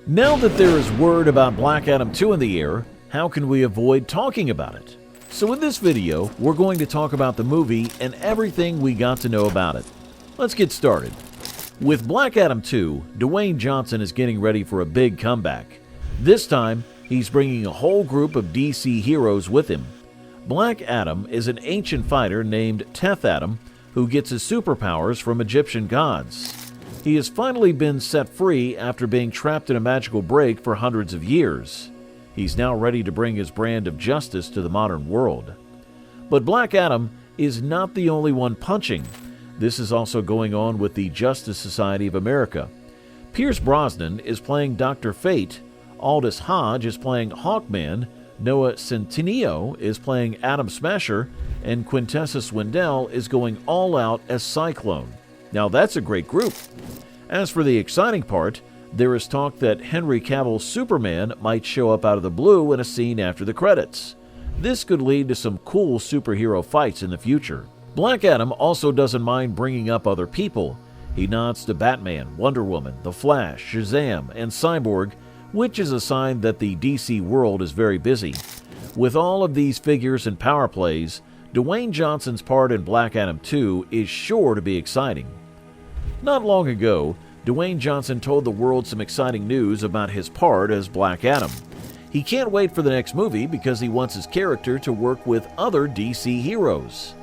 Now that there is word about Black Adam 2 in the air, how can we avoid talking about it? So in this video, we're going to talk about the movie and everything we got to know about it. Let's get started. With Black Adam 2, Dwayne Johnson is getting ready for a big comeback. This time, he's bringing a whole group of DC heroes with him. Black Adam is an ancient fighter named Teth Adam who gets his superpowers from Egyptian gods. He has finally been set free after being trapped in a magical break for hundreds of years. He's now ready to bring his brand of justice to the modern world. But Black Adam is not the only one punching. This is also going on with the Justice Society of America. Pierce Brosnan is playing Dr. Fate, Aldous Hodge is playing Hawkman, Noah Centineo is playing Atom Smasher, and Quintessa Swindell is going all out as Cyclone. Now that's a great group. As for the exciting part, there is talk that Henry Cavill's Superman might show up out of the blue in a scene after the credits. This could lead to some cool superhero fights in the future. Black Adam also doesn't mind bringing up other people. He nods to Batman, Wonder Woman, The Flash, Shazam, and Cyborg, which is a sign that the DC world is very busy. With all of these figures and power plays, Dwayne Johnson's part in Black Adam 2 is sure to be exciting. Not long ago, Dwayne Johnson told the world some exciting news about his part as Black Adam. He can't wait for the next movie because he wants his character to work with other DC heroes.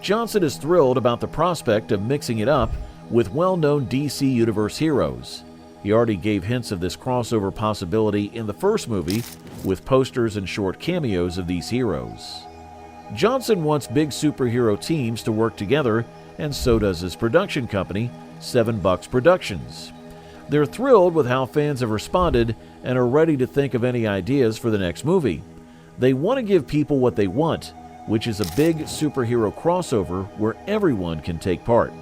Johnson is thrilled about the prospect of mixing it up with well-known DC Universe heroes. He already gave hints of this crossover possibility in the first movie with posters and short cameos of these heroes. Johnson wants big superhero teams to work together, and so does his production company, 7 Bucks Productions. They're thrilled with how fans have responded and are ready to think of any ideas for the next movie. They want to give people what they want, which is a big superhero crossover where everyone can take part.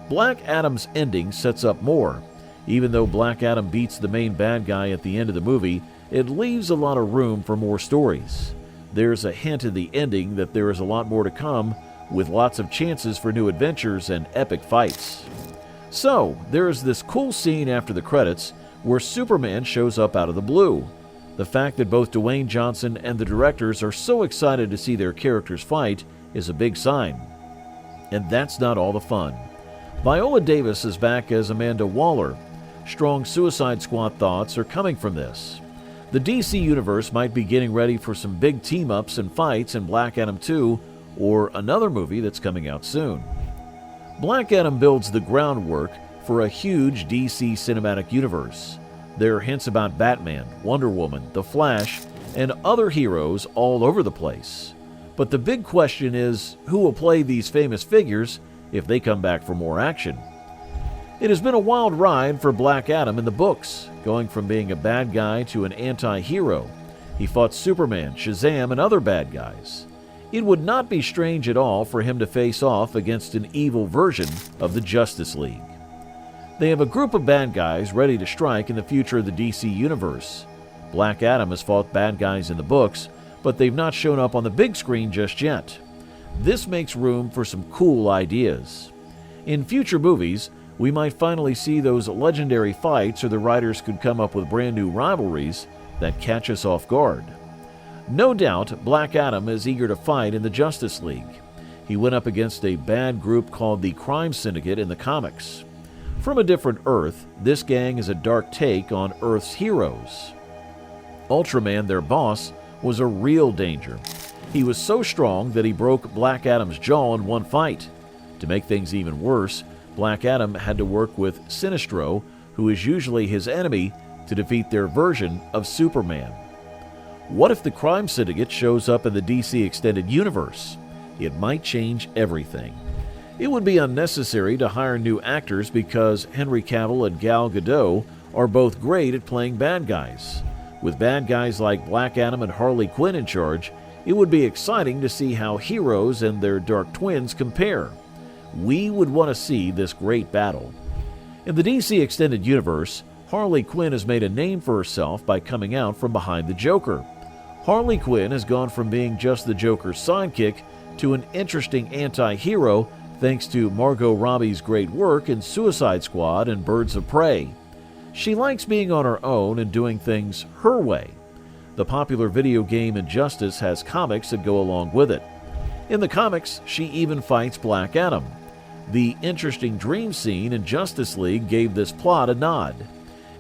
Black Adam's ending sets up more. Even though Black Adam beats the main bad guy at the end of the movie, it leaves a lot of room for more stories. There's a hint in the ending that there is a lot more to come, with lots of chances for new adventures and epic fights. So, there's this cool scene after the credits where Superman shows up out of the blue. The fact that both Dwayne Johnson and the directors are so excited to see their characters fight is a big sign. And that's not all the fun. Viola Davis is back as Amanda Waller. Strong Suicide Squad thoughts are coming from this. The DC Universe might be getting ready for some big team-ups and fights in Black Adam 2 or another movie that's coming out soon. Black Adam builds the groundwork for a huge DC cinematic universe. There are hints about Batman, Wonder Woman, The Flash, and other heroes all over the place. But the big question is, who will play these famous figures if they come back for more action? It has been a wild ride for Black Adam in the books, going from being a bad guy to an anti-hero. He fought Superman, Shazam, and other bad guys. It would not be strange at all for him to face off against an evil version of the Justice League. They have a group of bad guys ready to strike in the future of the DC Universe. Black Adam has fought bad guys in the books, but they've not shown up on the big screen just yet. This makes room for some cool ideas. In future movies, we might finally see those legendary fights, or the writers could come up with brand new rivalries that catch us off guard. No doubt, Black Adam is eager to fight in the Justice League. He went up against a bad group called the Crime Syndicate in the comics. From a different Earth, this gang is a dark take on Earth's heroes. Ultraman, their boss, was a real danger. He was so strong that he broke Black Adam's jaw in one fight. To make things even worse, Black Adam had to work with Sinestro, who is usually his enemy, to defeat their version of Superman. What if the Crime Syndicate shows up in the DC Extended Universe? It might change everything. It would be unnecessary to hire new actors because Henry Cavill and Gal Gadot are both great at playing bad guys. With bad guys like Black Adam and Harley Quinn in charge, it would be exciting to see how heroes and their dark twins compare. We would want to see this great battle. In the DC Extended Universe, Harley Quinn has made a name for herself by coming out from behind the Joker. Harley Quinn has gone from being just the Joker's sidekick to an interesting anti-hero thanks to Margot Robbie's great work in Suicide Squad and Birds of Prey. She likes being on her own and doing things her way. The popular video game Injustice has comics that go along with it. In the comics, she even fights Black Adam. The interesting dream scene in Justice League gave this plot a nod.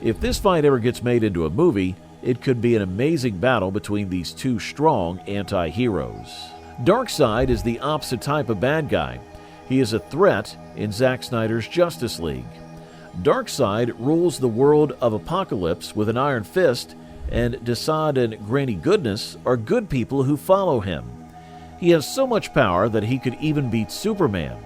If this fight ever gets made into a movie, it could be an amazing battle between these two strong anti-heroes. Darkseid is the opposite type of bad guy. He is a threat in Zack Snyder's Justice League. Darkseid rules the world of Apocalypse with an iron fist, and Desaad and Granny Goodness are good people who follow him. He has so much power that he could even beat Superman.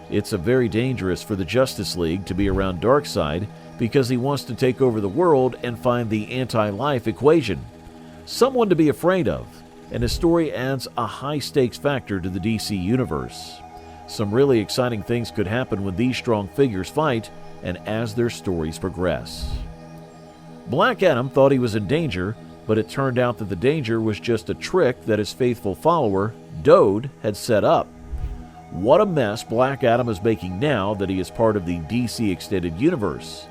It's very dangerous for the Justice League to be around Darkseid because he wants to take over the world and find the anti-life equation. Someone to be afraid of, and his story adds a high-stakes factor to the DC universe. Some really exciting things could happen when these strong figures fight and as their stories progress. Black Adam thought he was in danger, but it turned out that the danger was just a trick that his faithful follower, Dode, had set up. What a mess Black Adam is making now that he is part of the DC Extended Universe.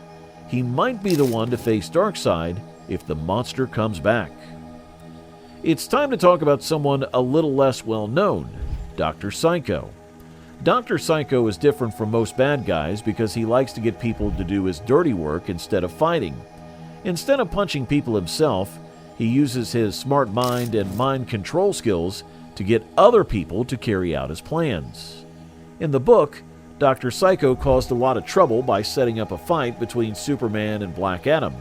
He might be the one to face Darkseid if the monster comes back. It's time to talk about someone a little less well known, Dr. Psycho. Dr. Psycho is different from most bad guys because he likes to get people to do his dirty work instead of fighting. Instead of punching people himself, he uses his smart mind and mind control skills to get other people to carry out his plans. In the book, Dr. Psycho caused a lot of trouble by setting up a fight between Superman and Black Adam.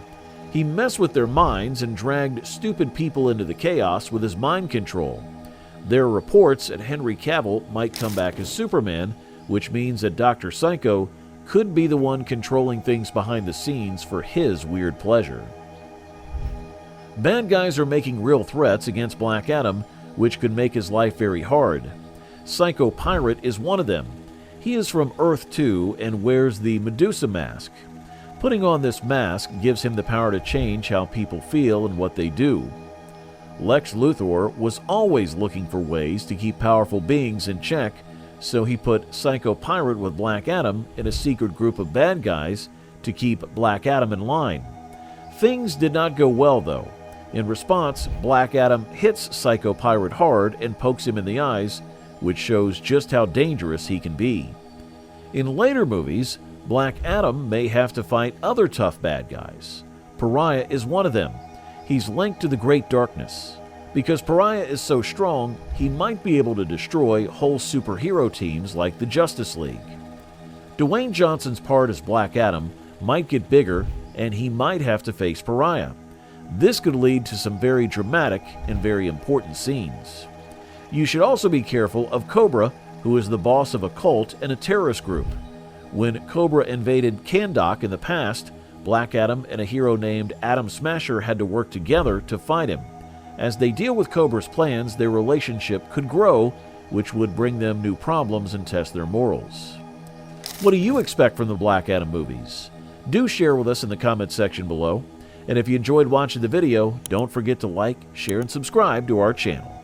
He messed with their minds and dragged stupid people into the chaos with his mind control. There are reports that Henry Cavill might come back as Superman, which means that Dr. Psycho could be the one controlling things behind the scenes for his weird pleasure. Bad guys are making real threats against Black Adam, which could make his life very hard. Psycho Pirate is one of them. He is from Earth 2 and wears the Medusa mask. Putting on this mask gives him the power to change how people feel and what they do. Lex Luthor was always looking for ways to keep powerful beings in check, so he put Psycho Pirate with Black Adam in a secret group of bad guys to keep Black Adam in line. Things did not go well, though. In response, Black Adam hits Psycho Pirate hard and pokes him in the eyes, which shows just how dangerous he can be. In later movies, Black Adam may have to fight other tough bad guys. Pariah is one of them. He's linked to the Great Darkness. Because Pariah is so strong, he might be able to destroy whole superhero teams like the Justice League. Dwayne Johnson's part as Black Adam might get bigger, and he might have to face Pariah. This could lead to some very dramatic and very important scenes. You should also be careful of Cobra, who is the boss of a cult and a terrorist group. When Cobra invaded Kahndaq in the past, Black Adam and a hero named Atom Smasher had to work together to fight him. As they deal with Cobra's plans, their relationship could grow, which would bring them new problems and test their morals. What do you expect from the Black Adam movies? Do share with us in the comment section below. And if you enjoyed watching the video, don't forget to like, share, and subscribe to our channel.